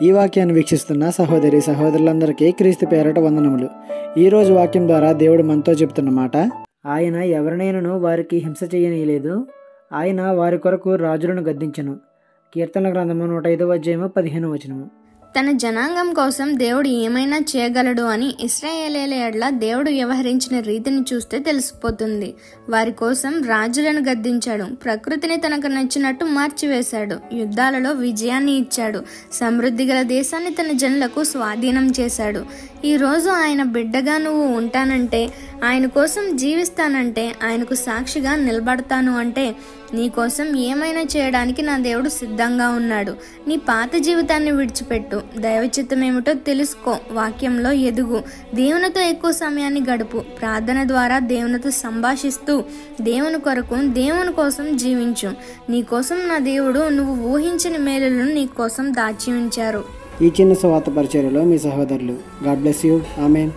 ఈ వాక్యాన్ని వీక్షిస్తున్న సహోదరి సహోదరులందరికీ క్రీస్తు పేరట వందనములు. ఈరోజు వాక్యం ద్వారా దేవుడు మనతో చెప్తున్న మాట, ఆయన ఎవరినైనాను వారికి హింస చేయనీయలేదు, ఆయన వారి కొరకు రాజులను గద్దించెను. కీర్తనల గ్రంథము 105:15. తన జనాంగం కోసం దేవుడు ఏమైనా చేయగలడు అని ఇశ్రాయేలీయుల ఎడల దేవుడు వ్యవహరించిన రీతిని చూస్తే తెలిసిపోతుంది. వారి కోసం రాజులను గద్దించాడు, ప్రకృతిని తనకు నచ్చినట్టు మార్చివేశాడు, యుద్ధాలలో విజయాన్ని ఇచ్చాడు, సమృద్ధి గల దేశాన్ని తన జనులకు స్వాధీనం చేశాడు. ఈరోజు ఆయన బిడ్డగా నువ్వు ఉంటానంటే, ఆయన కోసం జీవిస్తానంటే, ఆయనకు సాక్షిగా నిలబడతాను అంటే, నీ కోసం ఏమైనా చేయడానికి నా దేవుడు సిద్ధంగా ఉన్నాడు. నీ పాత జీవితాన్ని విడిచిపెట్టు, దైవ చిత్తం ఏమిటో తెలుసుకో, వాక్యంలో ఎదుగు, దేవునితో ఎక్కువ సమయాన్ని గడుపు, ప్రార్థన ద్వారా దేవునితో సంభాషిస్తూ దేవుని కొరకు దేవుని కోసం జీవించు. నీ కోసం నా దేవుడు నువ్వు ఊహించని మేలులను నీ కోసం దాచి ఉంచారు. ఈ చిన్న సువార్త పరిచర్యలో మీ సహోదరులు. God bless you. ఆమేన్.